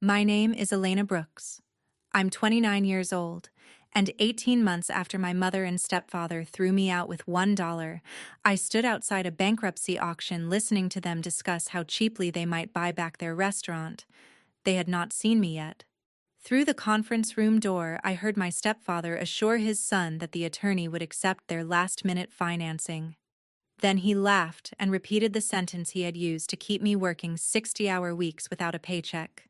My name is Elena Brooks. I'm 29 years old, and 18 months after my mother and stepfather threw me out with $1, I stood outside a bankruptcy auction listening to them discuss how cheaply they might buy back their restaurant. They had not seen me yet. Through the conference room door, I heard my stepfather assure his son that the attorney would accept their last-minute financing. Then he laughed and repeated the sentence he had used to keep me working 60-hour weeks without a paycheck.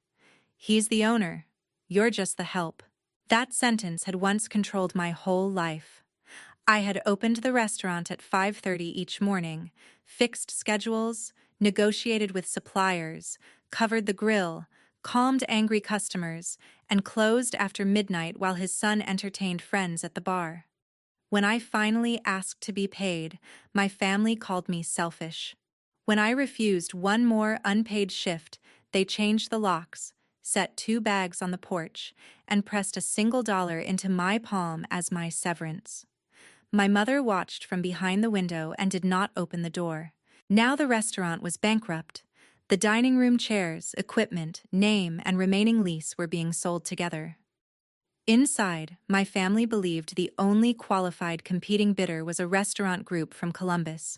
He's the owner. You're just the help. That sentence had once controlled my whole life. I had opened the restaurant at 5:30 each morning, fixed schedules, negotiated with suppliers, covered the grill, calmed angry customers, and closed after midnight while his son entertained friends at the bar. When I finally asked to be paid, my family called me selfish. When I refused one more unpaid shift, they changed the locks, set 2 bags on the porch, and pressed a single dollar into my palm as my severance. My mother watched from behind the window and did not open the door. Now the restaurant was bankrupt. The dining room chairs, equipment, name, and remaining lease were being sold together. Inside, my family believed the only qualified competing bidder was a restaurant group from Columbus.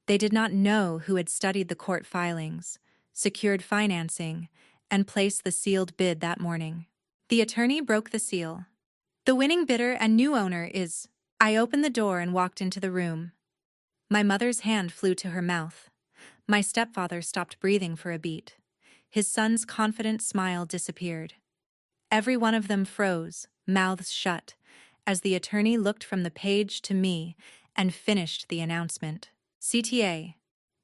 They did not know who had studied the court filings, secured financing, and placed the sealed bid that morning. The attorney broke the seal. The winning bidder and new owner is... I opened the door and walked into the room. My mother's hand flew to her mouth. My stepfather stopped breathing for a beat. His son's confident smile disappeared. Every one of them froze, mouths shut, as the attorney looked from the page to me and finished the announcement. CTA.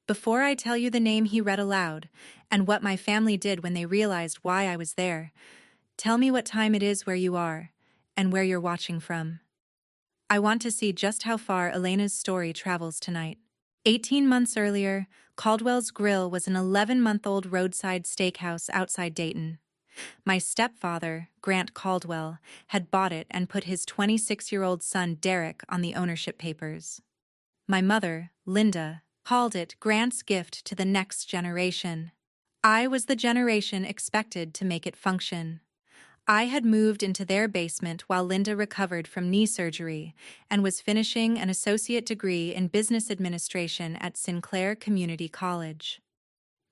Before I tell you the name he read aloud, and what my family did when they realized why I was there, tell me what time it is where you are, and where you're watching from. I want to see just how far Elena's story travels tonight. 18 months earlier, Caldwell's Grill was an 11-month-old roadside steakhouse outside Dayton. My stepfather, Grant Caldwell, had bought it and put his 26-year-old son Derek on the ownership papers. My mother, Linda, called it Grant's gift to the next generation. I was the generation expected to make it function. I had moved into their basement while Linda recovered from knee surgery and was finishing an associate degree in business administration at Sinclair Community College.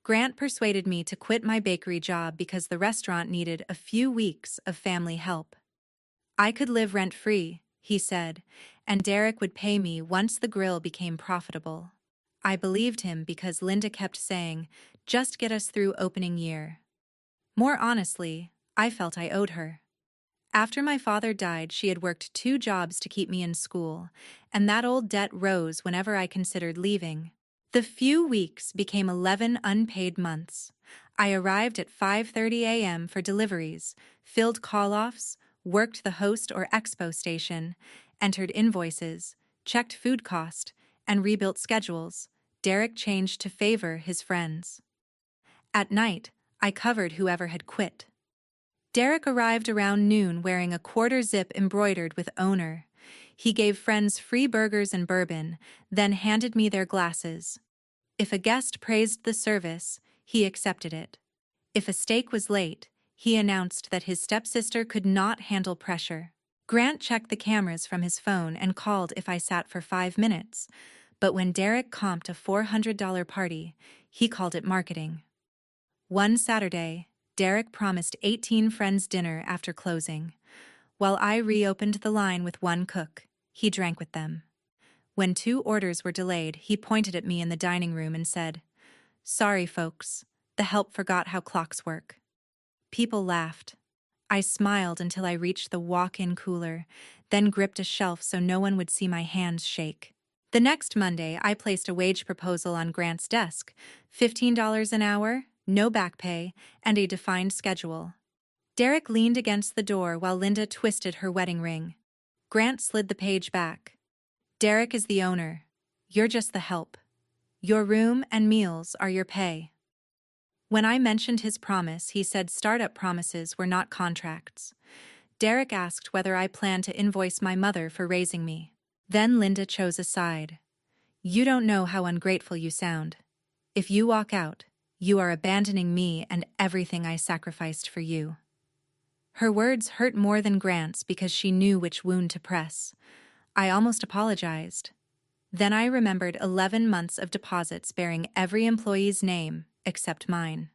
Grant persuaded me to quit my bakery job because the restaurant needed a few weeks of family help. I could live rent-free, he said, and Derek would pay me once the grill became profitable. I believed him because Linda kept saying, "Just get us through opening year." More honestly, I felt I owed her. After my father died, she had worked 2 jobs to keep me in school, and that old debt rose whenever I considered leaving. The few weeks became 11 unpaid months. I arrived at 5:30 a.m. for deliveries, filled call-offs, worked the host or expo station, entered invoices, checked food cost, and rebuilt schedules. Derek changed to favor his friends. At night, I covered whoever had quit. Derek arrived around noon wearing a quarter zip embroidered with owner. He gave friends free burgers and bourbon, then handed me their glasses. If a guest praised the service, he accepted it. If a steak was late, he announced that his stepsister could not handle pressure. Grant checked the cameras from his phone and called if I sat for 5 minutes. But when Derek comped a $400 party, he called it marketing. One Saturday, Derek promised 18 friends dinner after closing. While I reopened the line with 1 cook, he drank with them. When 2 orders were delayed, he pointed at me in the dining room and said, "Sorry, folks, the help forgot how clocks work." People laughed. I smiled until I reached the walk-in cooler, then gripped a shelf so no one would see my hands shake. The next Monday, I placed a wage proposal on Grant's desk, $15 an hour, no back pay, and a defined schedule. Derek leaned against the door while Linda twisted her wedding ring. Grant slid the page back. "Derek is the owner. You're just the help. Your room and meals are your pay." When I mentioned his promise, he said startup promises were not contracts. Derek asked whether I planned to invoice my mother for raising me. Then Linda chose a side. "You don't know how ungrateful you sound. If you walk out, You are abandoning me and everything I sacrificed for you." Her words hurt more than Grant's because she knew which wound to press. I almost apologized. Then I remembered 11 months of deposits bearing every employee's name except mine.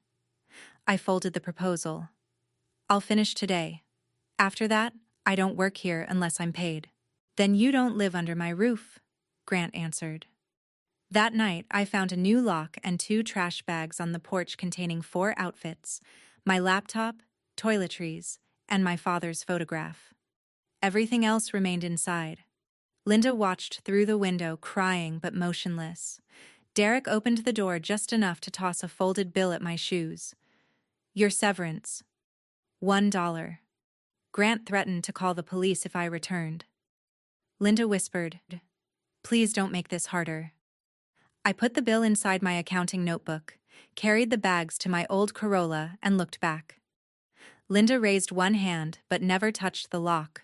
I folded the proposal. "I'll finish today. After that, I don't work here unless I'm paid." "Then you don't live under my roof," Grant answered. That night, I found a new lock and 2 trash bags on the porch containing 4 outfits, my laptop, toiletries, and my father's photograph. Everything else remained inside. Linda watched through the window, crying but motionless. Derek opened the door just enough to toss a folded bill at my shoes. "Your severance. $1. Grant threatened to call the police if I returned." Linda whispered, "Please don't make this harder." I put the bill inside my accounting notebook, carried the bags to my old Corolla, and looked back. Linda raised one hand but never touched the lock.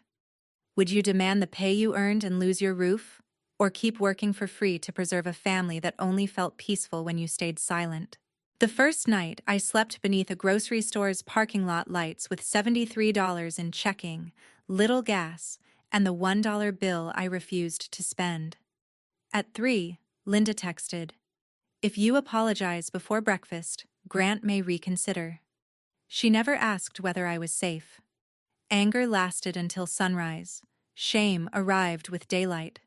"Would you demand the pay you earned and lose your roof? Or keep working for free to preserve a family that only felt peaceful when you stayed silent?" The first night, I slept beneath a grocery store's parking lot lights with $73 in checking, little gas, and the $1 bill I refused to spend. At 3, Linda texted, "If you apologize before breakfast, Grant may reconsider." She never asked whether I was safe. Anger lasted until sunrise. Shame arrived with daylight.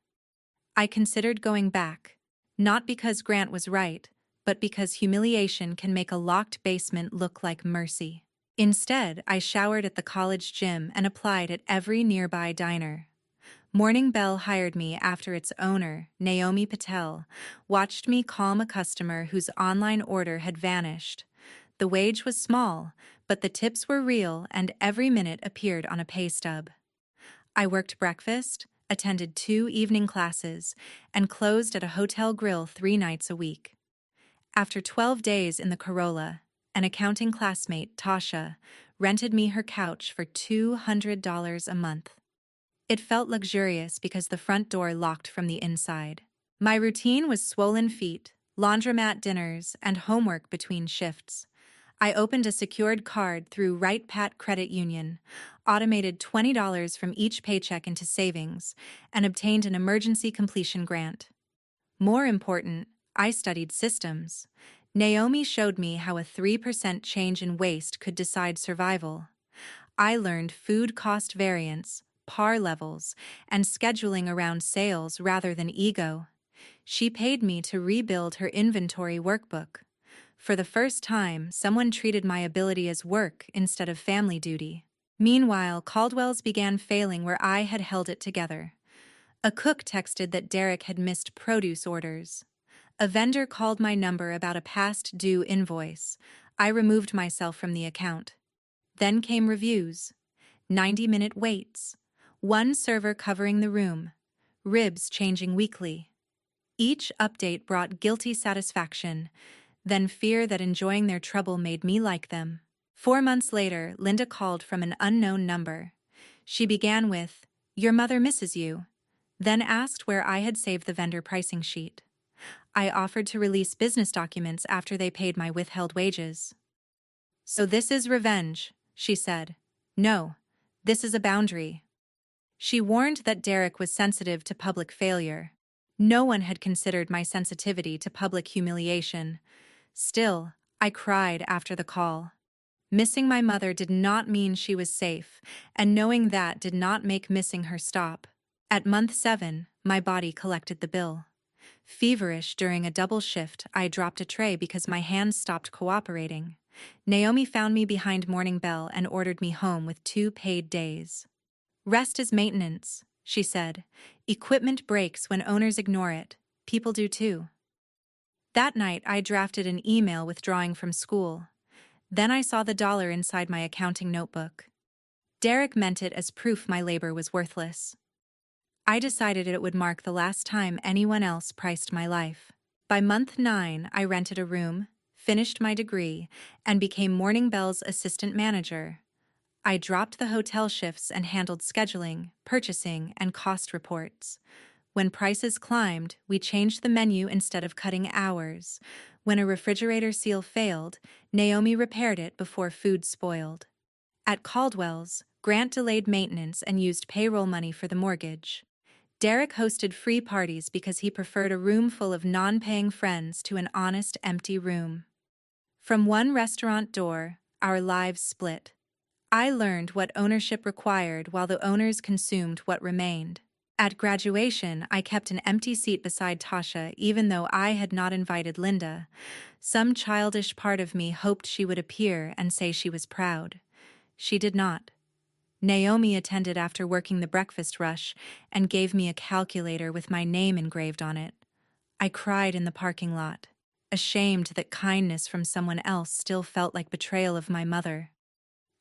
I considered going back, not because Grant was right, but because humiliation can make a locked basement look like mercy. Instead, I showered at the college gym and applied at every nearby diner. Morning Bell hired me after its owner, Naomi Patel, watched me calm a customer whose online order had vanished. The wage was small, but the tips were real and every minute appeared on a pay stub. I worked breakfast, attended 2 evening classes, and closed at a hotel grill 3 nights a week. After 12 days in the Corolla, an accounting classmate, Tasha, rented me her couch for $200 a month. It felt luxurious because the front door locked from the inside. My routine was swollen feet, laundromat dinners, and homework between shifts. I opened a secured card through Right Pat Credit Union, automated $20 from each paycheck into savings, and obtained an emergency completion grant. More important, I studied systems. Naomi showed me how a 3% change in waste could decide survival. I learned food cost variance, par levels, and scheduling around sales rather than ego. She paid me to rebuild her inventory workbook. For the first time, someone treated my ability as work instead of family duty. Meanwhile, Caldwell's began failing where I had held it together. A cook texted that Derek had missed produce orders. A vendor called my number about a past due invoice. I removed myself from the account. Then came reviews. 90-minute waits. One server covering the room. Ribs changing weekly. Each update brought guilty satisfaction, then fear that enjoying their trouble made me like them. 4 months later, Linda called from an unknown number. She began with, "Your mother misses you," then asked where I had saved the vendor pricing sheet. I offered to release business documents after they paid my withheld wages. "So this is revenge," she said. "No, this is a boundary." She warned that Derek was sensitive to public failure. No one had considered my sensitivity to public humiliation. Still, I cried after the call. Missing my mother did not mean she was safe, and knowing that did not make missing her stop. At month 7, my body collected the bill. Feverish during a double shift, I dropped a tray because my hands stopped cooperating. Naomi found me behind Morning Bell and ordered me home with 2 paid days. "Rest is maintenance," she said. "Equipment breaks when owners ignore it. People do too." That night, I drafted an email withdrawing from school. Then I saw the dollar inside my accounting notebook. Derek meant it as proof my labor was worthless. I decided it would mark the last time anyone else priced my life. By month 9, I rented a room, finished my degree, and became Morning Bell's assistant manager. I dropped the hotel shifts and handled scheduling, purchasing, and cost reports. When prices climbed, we changed the menu instead of cutting hours. When a refrigerator seal failed, Naomi repaired it before food spoiled. At Caldwell's, Grant delayed maintenance and used payroll money for the mortgage. Derek hosted free parties because he preferred a room full of non-paying friends to an honest, empty room. From one restaurant door, our lives split. I learned what ownership required while the owners consumed what remained. At graduation, I kept an empty seat beside Tasha even though I had not invited Linda. Some childish part of me hoped she would appear and say she was proud. She did not. Naomi attended after working the breakfast rush and gave me a calculator with my name engraved on it. I cried in the parking lot, ashamed that kindness from someone else still felt like betrayal of my mother.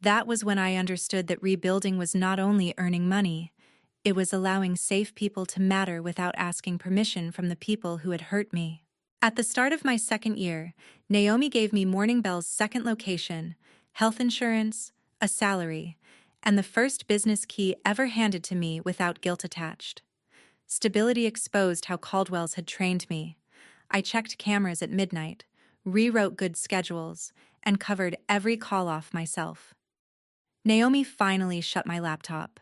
That was when I understood that rebuilding was not only earning money, it was allowing safe people to matter without asking permission from the people who had hurt me. At the start of my second year, Naomi gave me Morning Bell's second location, health insurance, a salary, and the first business key ever handed to me without guilt attached. Stability exposed how Caldwell's had trained me. I checked cameras at midnight, rewrote good schedules, and covered every call-off myself. Naomi finally shut my laptop.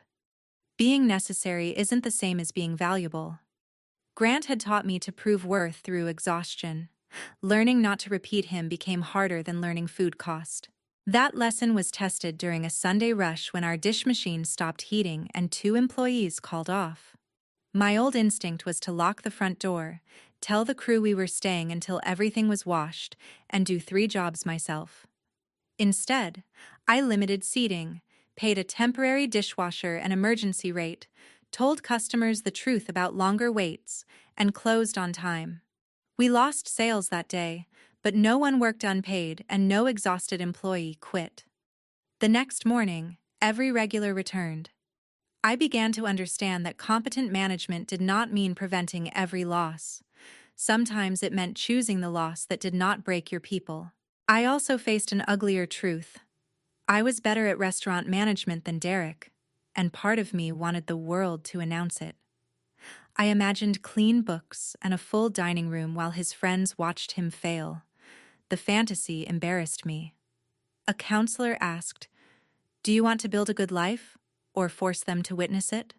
Being necessary isn't the same as being valuable. Grant had taught me to prove worth through exhaustion. Learning not to repeat him became harder than learning food cost. That lesson was tested during a Sunday rush when our dish machine stopped heating and 2 employees called off. My old instinct was to lock the front door, tell the crew we were staying until everything was washed, and do 3 jobs myself. Instead, I limited seating, paid a temporary dishwasher an emergency rate, told customers the truth about longer waits, and closed on time. We lost sales that day, but no one worked unpaid and no exhausted employee quit. The next morning, every regular returned. I began to understand that competent management did not mean preventing every loss. Sometimes it meant choosing the loss that did not break your people. I also faced an uglier truth. I was better at restaurant management than Derek, and part of me wanted the world to announce it. I imagined clean books and a full dining room while his friends watched him fail. The fantasy embarrassed me. A counselor asked, "Do you want to build a good life, or force them to witness it?"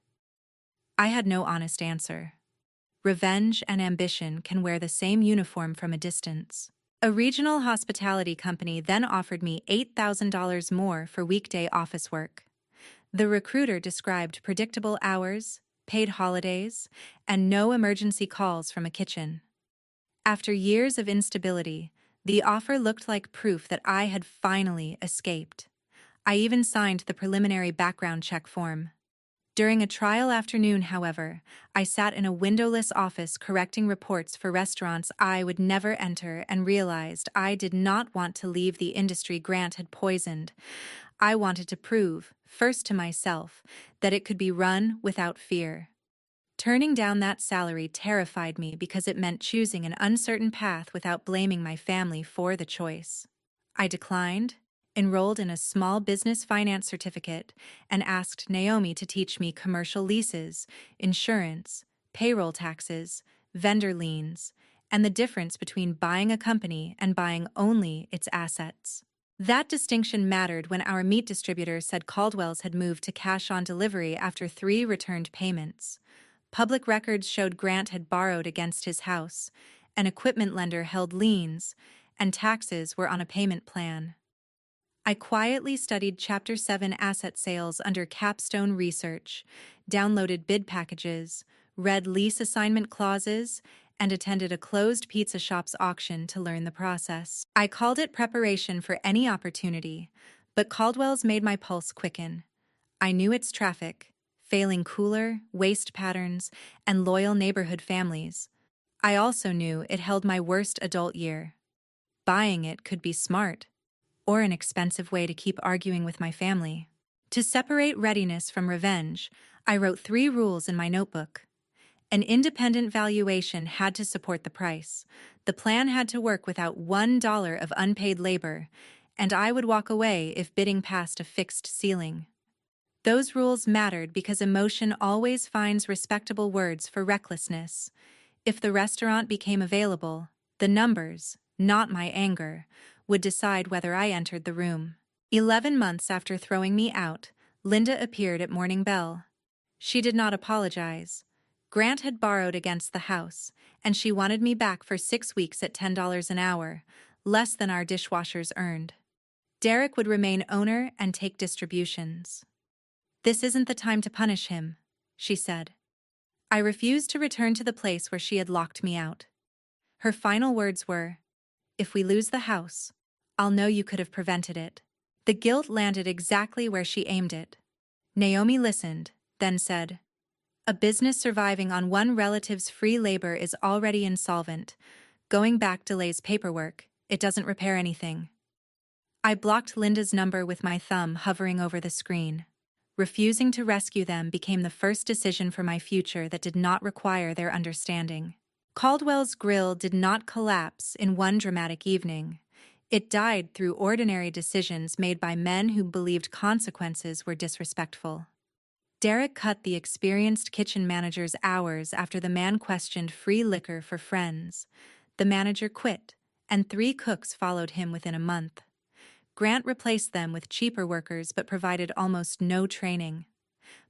I had no honest answer. Revenge and ambition can wear the same uniform from a distance. A regional hospitality company then offered me $8,000 more for weekday office work. The recruiter described predictable hours, paid holidays, and no emergency calls from a kitchen. After years of instability, the offer looked like proof that I had finally escaped. I even signed the preliminary background check form. During a trial afternoon, however, I sat in a windowless office correcting reports for restaurants I would never enter and realized I did not want to leave the industry Grant had poisoned. I wanted to prove, first to myself, that it could be run without fear. Turning down that salary terrified me because it meant choosing an uncertain path without blaming my family for the choice. I declined, enrolled in a small business finance certificate, and asked Naomi to teach me commercial leases, insurance, payroll taxes, vendor liens, and the difference between buying a company and buying only its assets. That distinction mattered when our meat distributor said Caldwell's had moved to cash on delivery after 3 returned payments. Public records showed Grant had borrowed against his house, an equipment lender held liens, and taxes were on a payment plan. I quietly studied Chapter 7 asset sales under Capstone Research, downloaded bid packages, read lease assignment clauses, and attended a closed pizza shop's auction to learn the process. I called it preparation for any opportunity, but Caldwell's made my pulse quicken. I knew its traffic, failing cooler, waste patterns, and loyal neighborhood families. I also knew it held my worst adult year. Buying it could be smart, or an expensive way to keep arguing with my family. To separate readiness from revenge, I wrote 3 rules in my notebook. An independent valuation had to support the price. The plan had to work without $1 of unpaid labor, and I would walk away if bidding passed a fixed ceiling. Those rules mattered because emotion always finds respectable words for recklessness. If the restaurant became available, the numbers, not my anger, would decide whether I entered the room. 11 months after throwing me out, Linda appeared at morning bell. She did not apologize. Grant had borrowed against the house, and she wanted me back for 6 weeks at $10 an hour, less than our dishwashers earned. Derek would remain owner and take distributions. "This isn't the time to punish him," she said. I refused to return to the place where she had locked me out. Her final words were, "If we lose the house, I'll know you could have prevented it." The guilt landed exactly where she aimed it. Naomi listened, then said, "A business surviving on one relative's free labor is already insolvent. Going back delays paperwork, it doesn't repair anything." I blocked Linda's number with my thumb hovering over the screen. Refusing to rescue them became the first decision for my future that did not require their understanding. Caldwell's Grill did not collapse in one dramatic evening. It died through ordinary decisions made by men who believed consequences were disrespectful. Derek cut the experienced kitchen manager's hours after the man questioned free liquor for friends. The manager quit, and 3 cooks followed him within a month. Grant replaced them with cheaper workers but provided almost no training.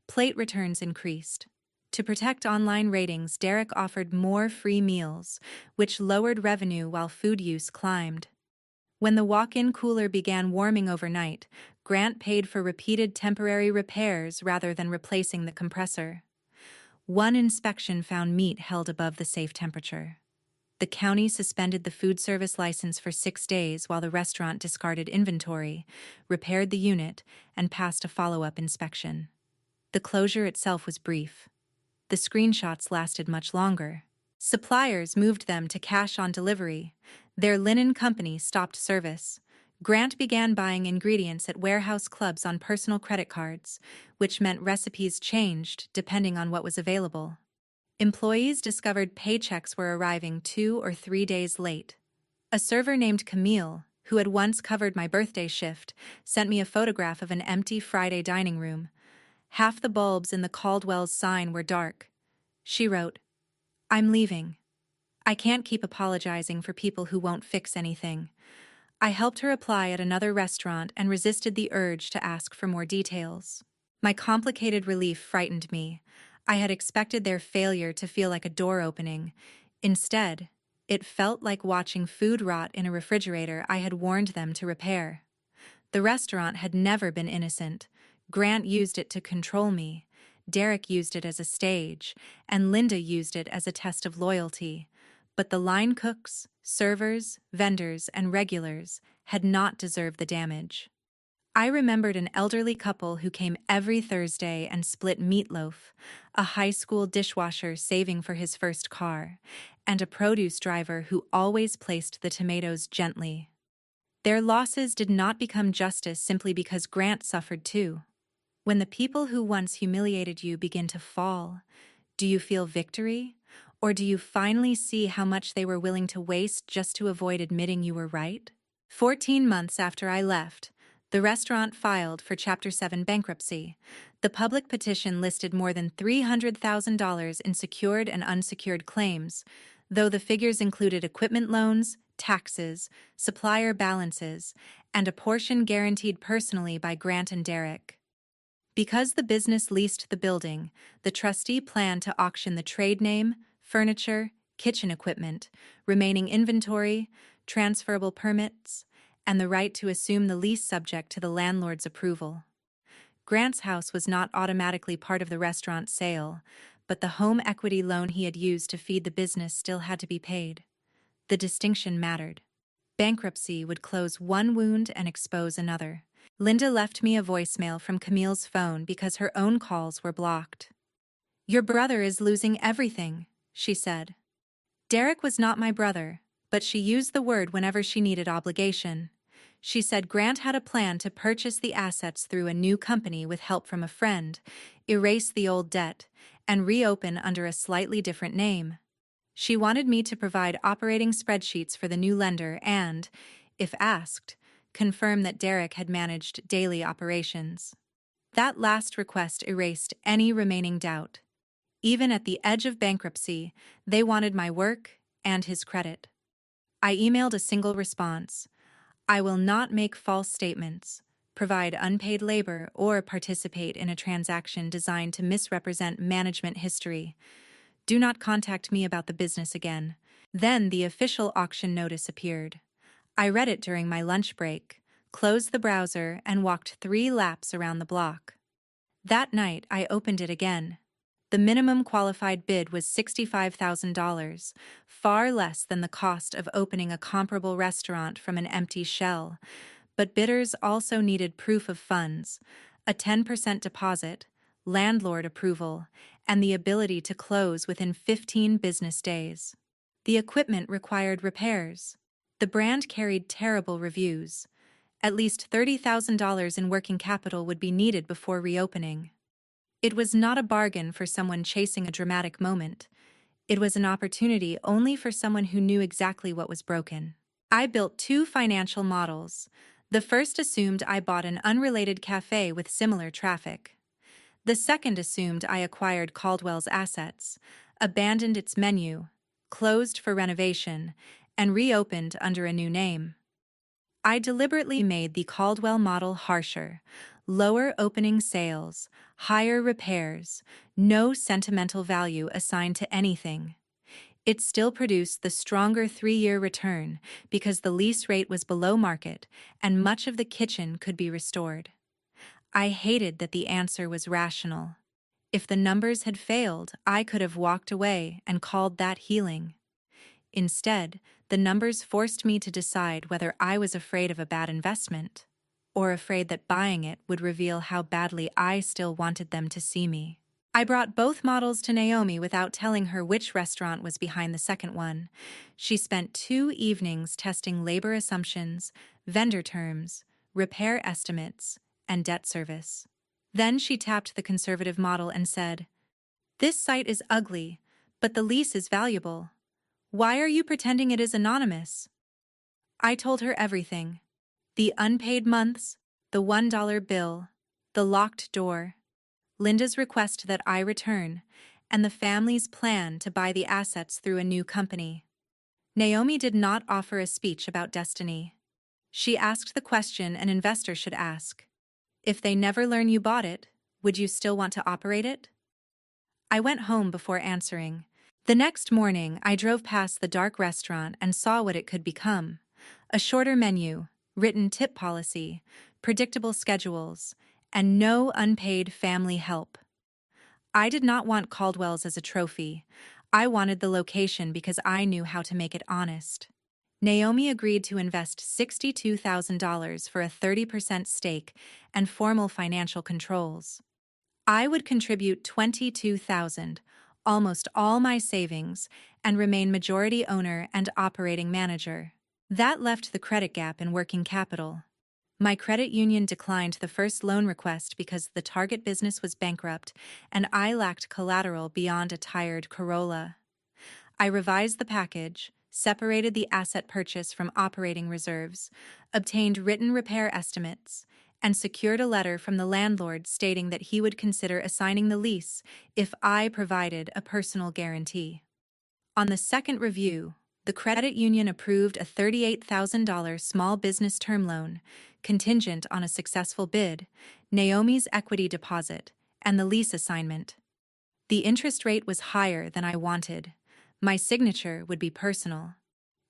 Plate returns increased. To protect online ratings, Derek offered more free meals, which lowered revenue while food use climbed. When the walk-in cooler began warming overnight, Grant paid for repeated temporary repairs rather than replacing the compressor. One inspection found meat held above the safe temperature. The county suspended the food service license for 6 days while the restaurant discarded inventory, repaired the unit, and passed a follow-up inspection. The closure itself was brief. The screenshots lasted much longer. Suppliers moved them to cash on delivery. Their linen company stopped service. Grant began buying ingredients at warehouse clubs on personal credit cards, which meant recipes changed depending on what was available. Employees discovered paychecks were arriving 2 or 3 days late. A server named Camille, who had once covered my birthday shift, sent me a photograph of an empty Friday dining room. Half the bulbs in the Caldwell's sign were dark. She wrote, "I'm leaving. I can't keep apologizing for people who won't fix anything." I helped her apply at another restaurant and resisted the urge to ask for more details. My complicated relief frightened me. I had expected their failure to feel like a door opening. Instead, it felt like watching food rot in a refrigerator I had warned them to repair. The restaurant had never been innocent. Grant used it to control me. Derek used it as a stage, and Linda used it as a test of loyalty. But the line cooks, servers, vendors, and regulars had not deserved the damage. I remembered an elderly couple who came every Thursday and split meatloaf, a high school dishwasher saving for his first car, and a produce driver who always placed the tomatoes gently. Their losses did not become justice simply because Grant suffered too. When the people who once humiliated you begin to fall, do you feel victory? Or do you finally see how much they were willing to waste just to avoid admitting you were right? 14 months after I left, the restaurant filed for Chapter 7 bankruptcy. The public petition listed more than $300,000 in secured and unsecured claims, though the figures included equipment loans, taxes, supplier balances, and a portion guaranteed personally by Grant and Derek. Because the business leased the building, the trustee planned to auction the trade name, furniture, kitchen equipment, remaining inventory, transferable permits, and the right to assume the lease subject to the landlord's approval. Grant's house was not automatically part of the restaurant's sale, but the home equity loan he had used to feed the business still had to be paid. The distinction mattered. Bankruptcy would close one wound and expose another. Linda left me a voicemail from Camille's phone because her own calls were blocked. "Your brother is losing everything," she said. Derek was not my brother, but she used the word whenever she needed obligation. She said Grant had a plan to purchase the assets through a new company with help from a friend, erase the old debt, and reopen under a slightly different name. She wanted me to provide operating spreadsheets for the new lender and, if asked, confirm that Derek had managed daily operations. That last request erased any remaining doubt. Even at the edge of bankruptcy, they wanted my work and his credit. I emailed a single response: I will not make false statements, provide unpaid labor, or participate in a transaction designed to misrepresent management history. Do not contact me about the business again. Then the official auction notice appeared. I read it during my lunch break, closed the browser, and walked 3 laps around the block. That night, I opened it again. The minimum qualified bid was $65,000, far less than the cost of opening a comparable restaurant from an empty shell. But bidders also needed proof of funds, a 10% deposit, landlord approval, and the ability to close within 15 business days. The equipment required repairs. The brand carried terrible reviews. At least $30,000 in working capital would be needed before reopening. It was not a bargain for someone chasing a dramatic moment. It was an opportunity only for someone who knew exactly what was broken. I built 2 financial models. The first assumed I bought an unrelated cafe with similar traffic. The second assumed I acquired Caldwell's assets, abandoned its menu, closed for renovation, and reopened under a new name. I deliberately made the Caldwell model harsher: lower opening sales, higher repairs, no sentimental value assigned to anything. It still produced the stronger 3-year return because the lease rate was below market and much of the kitchen could be restored. I hated that the answer was rational. If the numbers had failed, I could have walked away and called that healing. Instead, the numbers forced me to decide whether I was afraid of a bad investment or afraid that buying it would reveal how badly I still wanted them to see me. I brought both models to Naomi without telling her which restaurant was behind the second one. She spent 2 evenings testing labor assumptions, vendor terms, repair estimates, and debt service. Then she tapped the conservative model and said, "This site is ugly, but the lease is valuable. Why are you pretending it is anonymous?" I told her everything: the unpaid months, the $1 bill, the locked door, Linda's request that I return, and the family's plan to buy the assets through a new company. Naomi did not offer a speech about destiny. She asked the question an investor should ask: if they never learn you bought it, would you still want to operate it? I went home before answering. The next morning, I drove past the dark restaurant and saw what it could become: a shorter menu, written tip policy, predictable schedules, and no unpaid family help. I did not want Caldwell's as a trophy. I wanted the location because I knew how to make it honest. Naomi agreed to invest $62,000 for a 30% stake and formal financial controls. I would contribute $22,000, almost all my savings, and remain majority owner and operating manager. That left the credit gap in working capital. My credit union declined the first loan request because the target business was bankrupt and I lacked collateral beyond a tired Corolla. I revised the package, separated the asset purchase from operating reserves, obtained written repair estimates, and secured a letter from the landlord stating that he would consider assigning the lease if I provided a personal guarantee. On the second review, the credit union approved a $38,000 small business term loan, contingent on a successful bid, Naomi's equity deposit, and the lease assignment. The interest rate was higher than I wanted. My signature would be personal.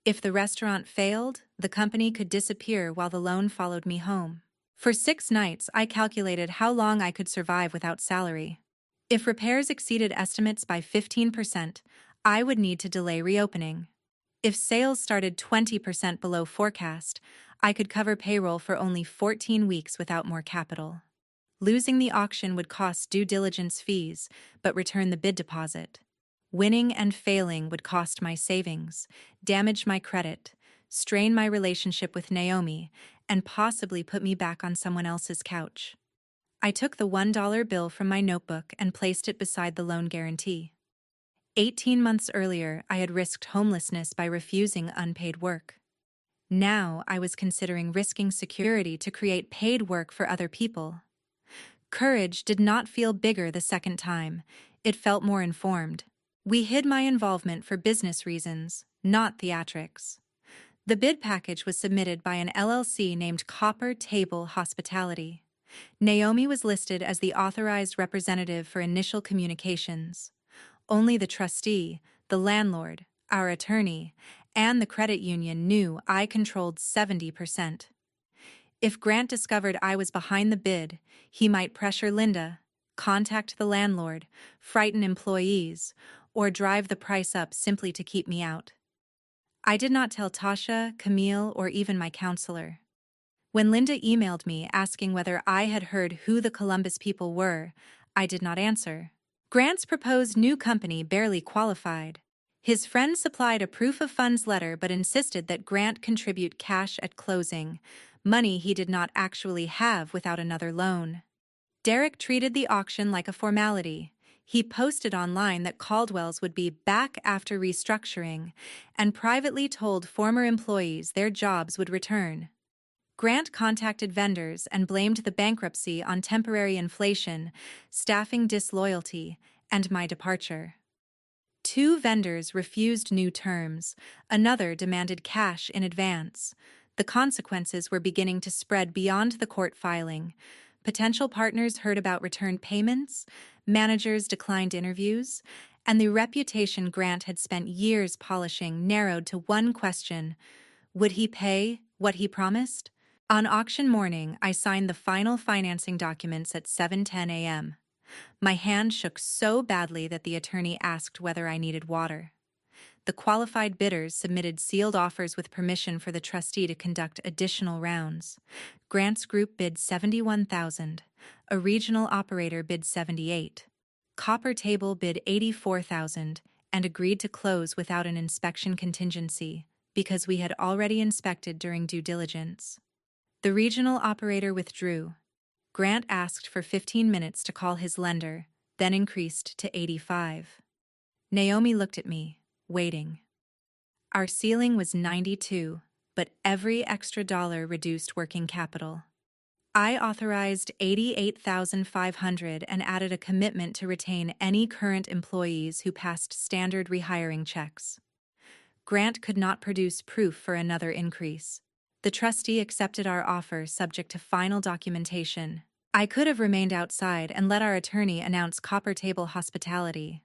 If the restaurant failed, the company could disappear while the loan followed me home. For 6 nights, I calculated how long I could survive without salary. If repairs exceeded estimates by 15%, I would need to delay reopening. If sales started 20% below forecast, I could cover payroll for only 14 weeks without more capital. Losing the auction would cost due diligence fees, but return the bid deposit. Winning and failing would cost my savings, damage my credit, strain my relationship with Naomi, and possibly put me back on someone else's couch. I took the $1 bill from my notebook and placed it beside the loan guarantee. 18 months earlier, I had risked homelessness by refusing unpaid work. Now I was considering risking security to create paid work for other people. Courage did not feel bigger the second time. It felt more informed. We hid my involvement for business reasons, not theatrics. The bid package was submitted by an LLC named Copper Table Hospitality. Naomi was listed as the authorized representative for initial communications. Only the trustee, the landlord, our attorney, and the credit union knew I controlled 70%. If Grant discovered I was behind the bid, he might pressure Linda, contact the landlord, frighten employees, or drive the price up simply to keep me out. I did not tell Tasha, Camille, or even my counselor. When Linda emailed me asking whether I had heard who the Columbus people were, I did not answer. Grant's proposed new company barely qualified. His friend supplied a proof of funds letter but insisted that Grant contribute cash at closing, money he did not actually have without another loan. Derek treated the auction like a formality. He posted online that Caldwell's would be back after restructuring and privately told former employees their jobs would return. Grant contacted vendors and blamed the bankruptcy on temporary inflation, staffing disloyalty, and my departure. 2 vendors refused new terms, another demanded cash in advance. The consequences were beginning to spread beyond the court filing. Potential partners heard about returned payments, managers declined interviews, and the reputation Grant had spent years polishing narrowed to one question: would he pay what he promised? On auction morning, I signed the final financing documents at 7:10 a.m. My hand shook so badly that the attorney asked whether I needed water. The qualified bidders submitted sealed offers with permission for the trustee to conduct additional rounds. Grant's group bid $71,000. A regional operator bid $78,000. Copper Table bid $84,000 and agreed to close without an inspection contingency because we had already inspected during due diligence. The regional operator withdrew. Grant asked for 15 minutes to call his lender, then increased to 85. Naomi looked at me, waiting. Our ceiling was 92, but every extra dollar reduced working capital. I authorized $88,500 and added a commitment to retain any current employees who passed standard rehiring checks. Grant could not produce proof for another increase. The trustee accepted our offer subject to final documentation. I could have remained outside and let our attorney announce Copper Table Hospitality,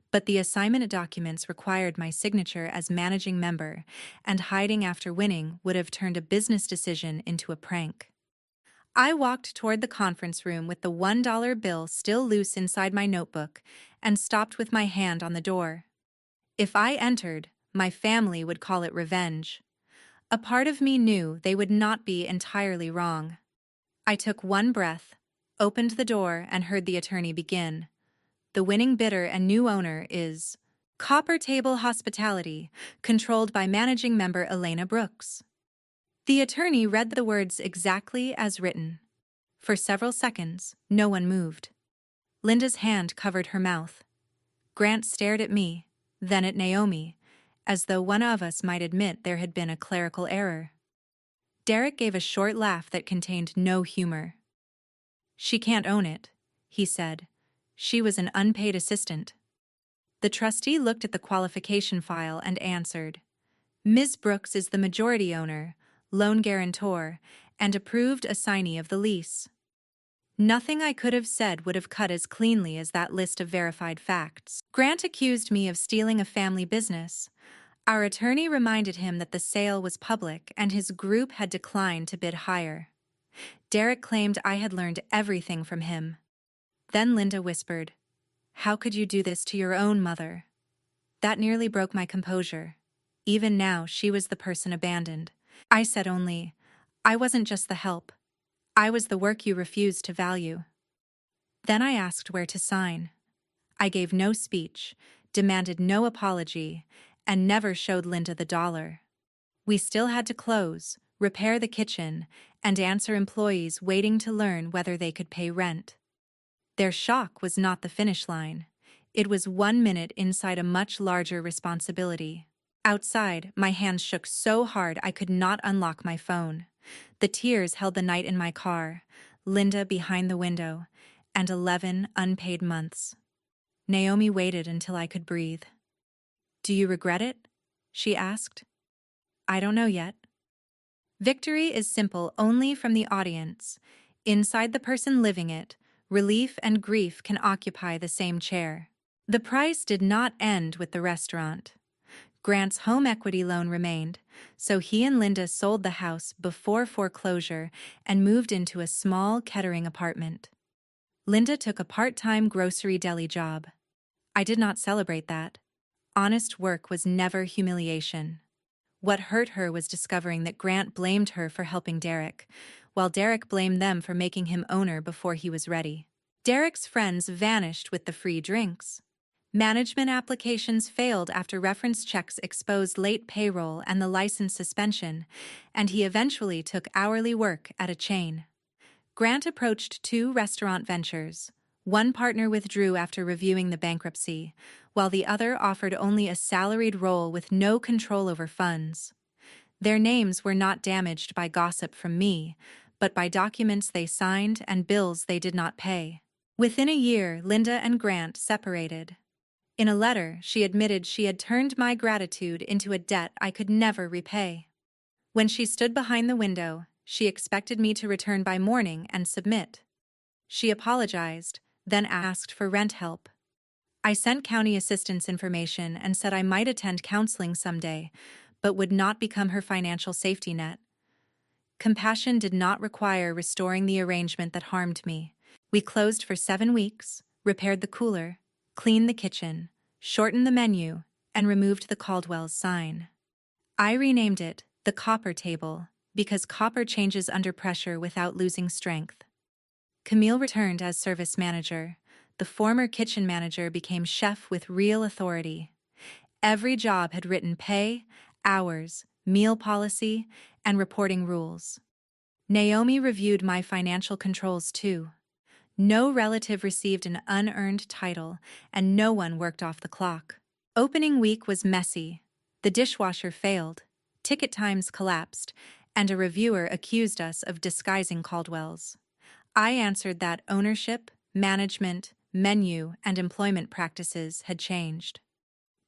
but the assignment documents required my signature as managing member, and hiding after winning would have turned a business decision into a prank. I walked toward the conference room with the $1 bill still loose inside my notebook and stopped with my hand on the door. If I entered, my family would call it revenge. A part of me knew they would not be entirely wrong. I took one breath, opened the door, and heard the attorney begin. The winning bidder and new owner is Copper Table Hospitality, controlled by managing member Elena Brooks. The attorney read the words exactly as written. For several seconds, no one moved. Linda's hand covered her mouth. Grant stared at me, then at Naomi, as though one of us might admit there had been a clerical error. Derek gave a short laugh that contained no humor. "She can't own it," he said. "She was an unpaid assistant." The trustee looked at the qualification file and answered, "Ms. Brooks is the majority owner, loan guarantor, and approved assignee of the lease." Nothing I could have said would have cut as cleanly as that list of verified facts. Grant accused me of stealing a family business. Our attorney reminded him that the sale was public and his group had declined to bid higher. Derek claimed I had learned everything from him. Then Linda whispered, "How could you do this to your own mother?" That nearly broke my composure. Even now, she was the person abandoned. I said only, "I wasn't just the help. I was the work you refused to value." Then I asked where to sign. I gave no speech, demanded no apology, and never showed Linda the dollar. We still had to close, repair the kitchen, and answer employees waiting to learn whether they could pay rent. Their shock was not the finish line. It was 1 minute inside a much larger responsibility. Outside, my hands shook so hard I could not unlock my phone. The tears held the night in my car. Linda behind the window, and 11 unpaid months. Naomi waited until I could breathe. "Do you regret it?" she asked. "I don't know yet." Victory is simple only from the audience. Inside the person living it, relief and grief can occupy the same chair. The price did not end with the restaurant. Grant's home equity loan remained, so he and Linda sold the house before foreclosure and moved into a small Kettering apartment. Linda took a part-time grocery deli job. I did not celebrate that. Honest work was never humiliation. What hurt her was discovering that Grant blamed her for helping Derek, while Derek blamed them for making him owner before he was ready. Derek's friends vanished with the free drinks. Management applications failed after reference checks exposed late payroll and the license suspension, and he eventually took hourly work at a chain. Grant approached 2 restaurant ventures. One partner withdrew after reviewing the bankruptcy, while the other offered only a salaried role with no control over funds. Their names were not damaged by gossip from me, but by documents they signed and bills they did not pay. Within a year, Linda and Grant separated. In a letter, she admitted she had turned my gratitude into a debt I could never repay. When she stood behind the window, she expected me to return by morning and submit. She apologized, then asked for rent help. I sent county assistance information and said I might attend counseling someday, but would not become her financial safety net. Compassion did not require restoring the arrangement that harmed me. We closed for 7 weeks, repaired the cooler, cleaned the kitchen, shortened the menu, and removed the Caldwell's sign. I renamed it the Copper Table because copper changes under pressure without losing strength. Camille returned as service manager. The former kitchen manager became chef with real authority. Every job had written pay, hours, meal policy, and reporting rules. Naomi reviewed my financial controls too. No relative received an unearned title, and no one worked off the clock. Opening week was messy. The dishwasher failed, ticket times collapsed, and a reviewer accused us of disguising Caldwell's. I answered that ownership, management, menu, and employment practices had changed.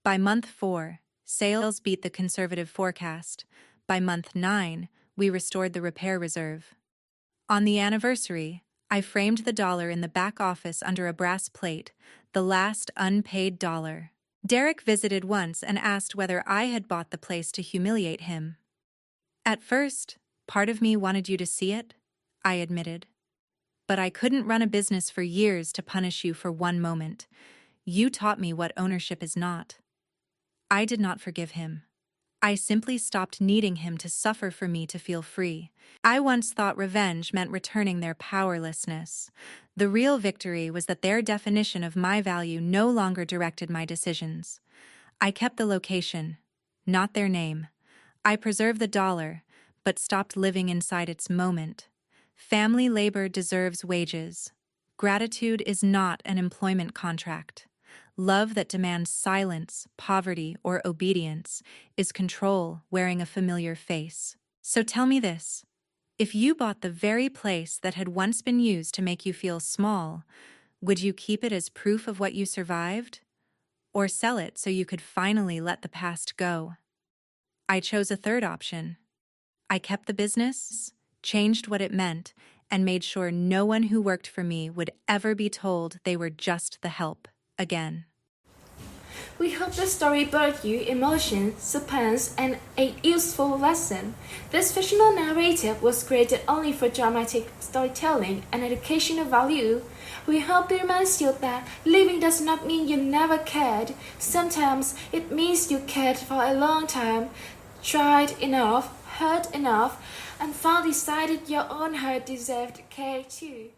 By month 4, sales beat the conservative forecast. By month 9, we restored the repair reserve. On the anniversary, I framed the dollar in the back office under a brass plate, the last unpaid dollar. Derek visited once and asked whether I had bought the place to humiliate him. At first, part of me wanted you to see it, I admitted. But I couldn't run a business for years to punish you for one moment. You taught me what ownership is not. I did not forgive him. I simply stopped needing him to suffer for me to feel free. I once thought revenge meant returning their powerlessness. The real victory was that their definition of my value no longer directed my decisions. I kept the location, not their name. I preserved the dollar, but stopped living inside its moment. Family labor deserves wages. Gratitude is not an employment contract. Love that demands silence, poverty, or obedience is control wearing a familiar face. So tell me this. If you bought the very place that had once been used to make you feel small, would you keep it as proof of what you survived? Or sell it so you could finally let the past go? I chose a third option. I kept the business, changed what it meant, and made sure no one who worked for me would ever be told they were just the help again. We hope the story brought you emotion, suspense, and a useful lesson. This fictional narrative was created only for dramatic storytelling and educational value. We hope it reminds you that living does not mean you never cared. Sometimes it means you cared for a long time, tried enough, hurt enough, and finally decided your own heart deserved care too.